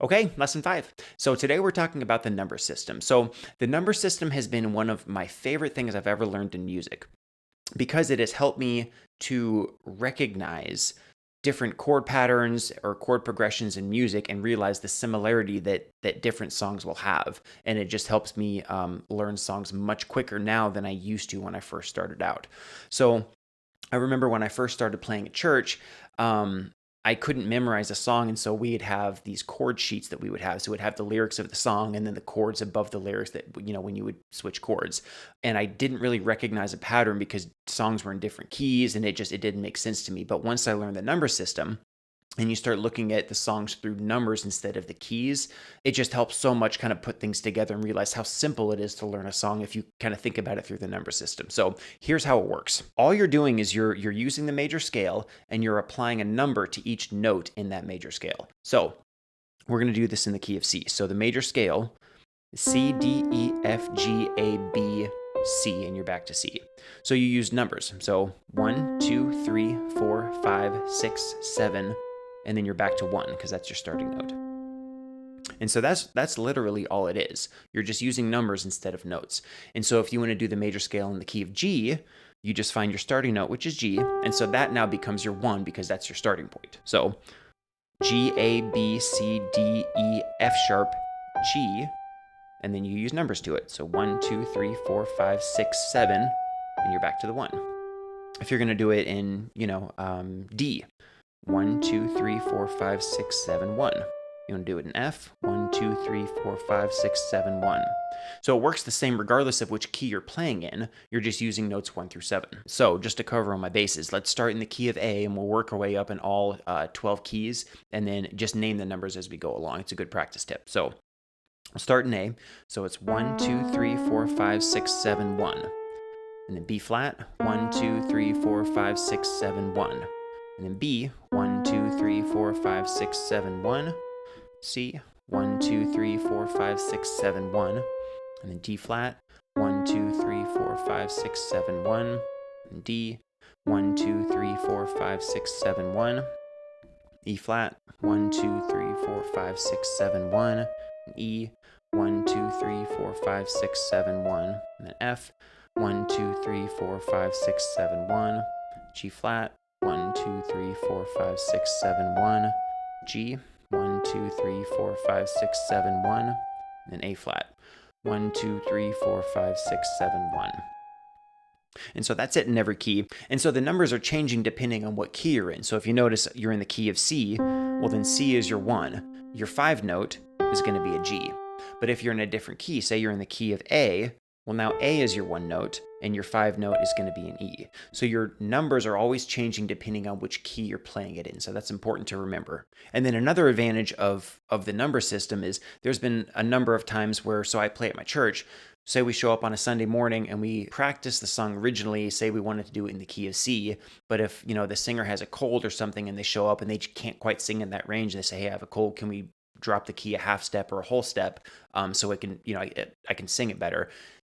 Okay, lesson 5. So today we're talking about the number system. So the number system has been one of my favorite things I've ever learned in music because it has helped me to recognize different chord patterns or chord progressions in music and realize the similarity that different songs will have. And it just helps me learn songs much quicker now than I used to when I first started out. So I remember when I first started playing at church, I couldn't memorize a song, and so we'd have these chord sheets that we would have. So we'd have the lyrics of the song and then the chords above the lyrics that, when you would switch chords. And I didn't really recognize a pattern because songs were in different keys and it didn't make sense to me. But once I learned the number system, and you start looking at the songs through numbers instead of the keys, it just helps so much kind of put things together and realize how simple it is to learn a song if you kind of think about it through the number system. So here's how it works. All you're doing is you're using the major scale and you're applying a number to each note in that major scale. So we're going to do this in the key of C. So the major scale is C, D, E, F, G, A, B, C, and you're back to C. So you use numbers. So 1, 2, 3, 4, 5, 6, 7, and then you're back to 1 because that's your starting note. And so that's literally all it is. You're just using numbers instead of notes. And so if you want to do the major scale in the key of G, you just find your starting note, which is G, and so that now becomes your 1 because that's your starting point. So G, A, B, C, D, E, F sharp, G, and then you use numbers to it. So 1, 2, 3, 4, 5, 6, 7, and you're back to the 1. If you're going to do it in, D, 1, 2, 3, 4, 5, 6, 7, 1. You want to do it in F, 1, 2, 3, 4, 5, 6, 7, 1. So it works the same regardless of which key you're playing in. You're just using notes 1 through 7. So just to cover all my bases, let's start in the key of A and we'll work our way up in all 12 keys and then just name the numbers as we go along. It's a good practice tip. So I'll start in A. So it's 1, 2, 3, 4, 5, 6, 7, 1. And then B flat, 1, 2, 3, 4, 5, 6, 7, 1. And then B, 1, 2, 3, 4, 5, 6, 7, 1. C, 1, 2, 3, 4, 5, 6, 7, 1. And then D flat, 1, 2, 3, 4, 5, 6, 7, 1. And D, 1, 2, 3, 4, 5, 6, 7, 1. E flat, 1, 2, 3, 4, 5, 6, 7, 1. And E, 1, 2, 3, 4, 5, 6, 7, 1. And then F, 1, 2, 3, 4, 5, 6, 7, 1. G flat, 1, 2, 3, 4, 5, 6, 7, 1. G, 1, 2, 3, 4, 5, 6, 7, 1. And then A flat, 1, 2, 3, 4, 5, 6, 7, 1. And so that's it in every key. And so the numbers are changing depending on what key you're in. So if you notice you're in the key of C, well then C is your 1. Your 5 note is going to be a G. But if you're in a different key, say you're in the key of A, well now A is your 1 note and your 5 note is going to be an E. So your numbers are always changing depending on which key you're playing it in. So that's important to remember. And then another advantage of the number system is there's been a number of times where, so I play at my church, say we show up on a Sunday morning and we practice the song originally, say we wanted to do it in the key of C, but if, the singer has a cold or something and they show up and they can't quite sing in that range, they say, hey, I have a cold, can we drop the key a half step or a whole step so it can, I can sing it better.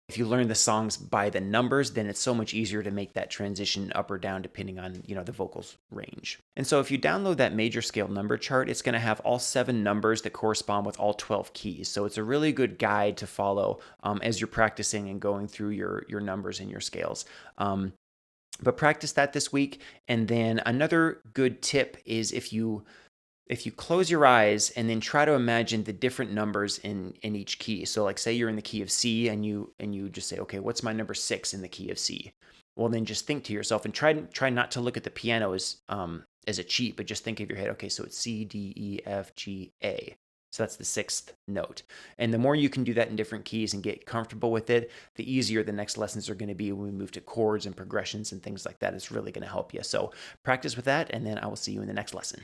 If you learn the songs by the numbers, then it's so much easier to make that transition up or down depending on, the vocals range. And so if you download that major scale number chart, it's going to have all 7 numbers that correspond with all 12 keys. So it's a really good guide to follow as you're practicing and going through your numbers and your scales. But practice that this week. And then another good tip is if you close your eyes and then try to imagine the different numbers in each key. So like say you're in the key of C and you just say, okay, what's my number 6 in the key of C? Well, then just think to yourself and try not to look at the piano as a cheat, but just think of your head, okay, so it's C, D, E, F, G, A. So that's the 6th note. And the more you can do that in different keys and get comfortable with it, the easier the next lessons are going to be when we move to chords and progressions and things like that. It's really going to help you. So practice with that, and then I will see you in the next lesson.